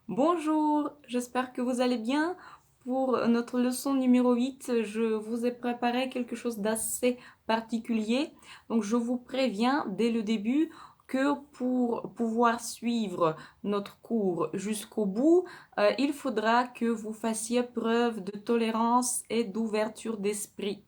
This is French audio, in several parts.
Bonjour, j'espère que vous allez bien. Pour notre leçon numéro 8, je vous ai préparé quelque chose d'assez particulier. Donc je vous préviens dès le début que pour pouvoir suivre notre cours jusqu'au bout, il faudra que vous fassiez preuve de tolérance et d'ouverture d'esprit.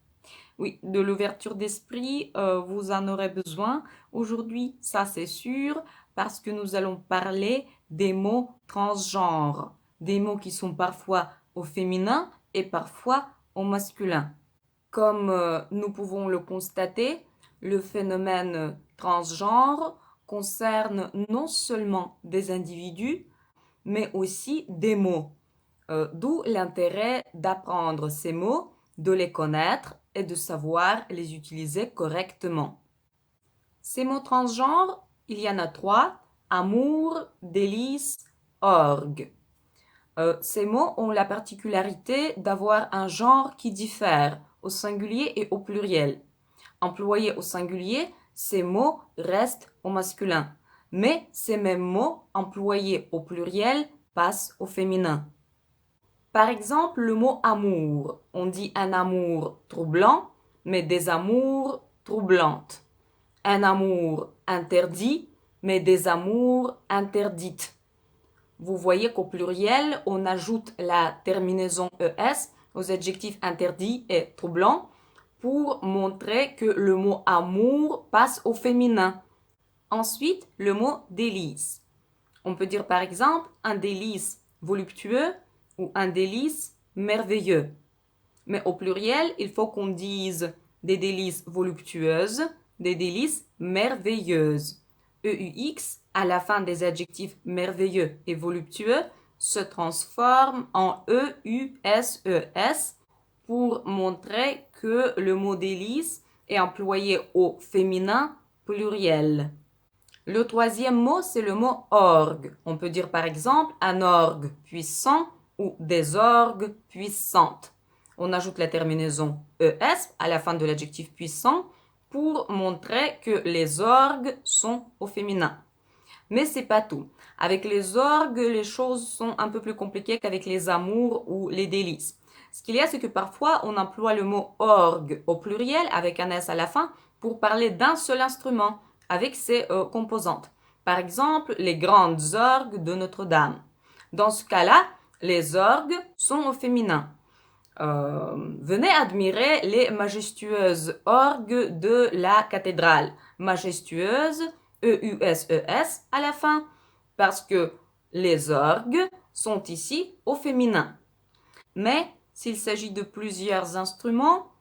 Oui, de l'ouverture d'esprit, vous en aurez besoin. Aujourd'hui, ça c'est sûr, parce que nous allons parler des mots transgenres, des mots qui sont parfois au féminin et parfois au masculin. Comme nous pouvons le constater, le phénomène transgenre concerne non seulement des individus, mais aussi des mots. D'où l'intérêt d'apprendre ces mots, de les connaître et de savoir les utiliser correctement. Ces mots transgenres, il y en a trois: amour, délice, orgue. Ces mots ont la particularité d'avoir un genre qui diffère au singulier et au pluriel. Employés au singulier, ces mots restent au masculin, mais ces mêmes mots employés au pluriel passent au féminin. Par exemple, le mot amour. On dit un amour troublant, mais des amours troublantes. Un amour interdit, mais des amours interdites. Vous voyez qu'au pluriel, on ajoute la terminaison ES aux adjectifs interdits et troublants pour montrer que le mot amour passe au féminin. Ensuite, le mot délice. On peut dire par exemple un délice voluptueux ou un délice merveilleux. Mais au pluriel, il faut qu'on dise des délices voluptueuses, des délices merveilleuses. EUX, à la fin des adjectifs merveilleux et voluptueux, se transforme en EUSES pour montrer que le mot délice est employé au féminin pluriel. Le troisième mot, c'est le mot orgue. On peut dire par exemple un orgue puissant ou des orgues puissantes. On ajoute la terminaison ES à la fin de l'adjectif puissant pour montrer que les orgues sont au féminin. Mais c'est pas tout. Avec les orgues, les choses sont un peu plus compliquées qu'avec les amours ou les délices. Ce qu'il y a, c'est que parfois on emploie le mot orgue au pluriel avec un S à la fin pour parler d'un seul instrument avec ses composantes. Par exemple, les grandes orgues de Notre-Dame. Dans ce cas-là, les orgues sont au féminin. Venez admirer les majestueuses orgues de la cathédrale. Majestueuses, EUSES à la fin, parce que les orgues sont ici au féminin. Mais s'il s'agit de plusieurs instruments,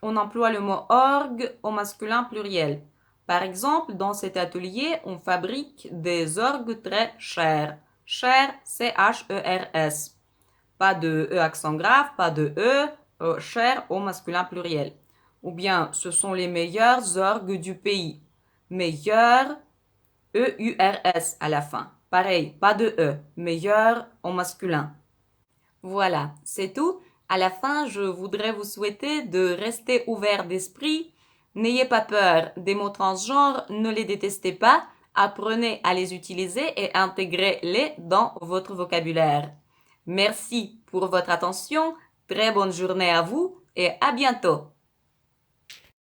on emploie le mot orgue au masculin pluriel. Par exemple, dans cet atelier, on fabrique des orgues très chers. Cher, C-H-E-R-S. Pas de E accent grave, pas de E, cher au masculin pluriel. Ou bien, ce sont les meilleurs orgues du pays. Meilleurs, E-U-R-S à la fin. Pareil, pas de E, meilleur au masculin. Voilà, c'est tout. À la fin, je voudrais vous souhaiter de rester ouvert d'esprit. N'ayez pas peur des mots transgenres, ne les détestez pas. Apprenez à les utiliser et intégrez-les dans votre vocabulaire. Merci pour votre attention. Très bonne journée à vous et à bientôt.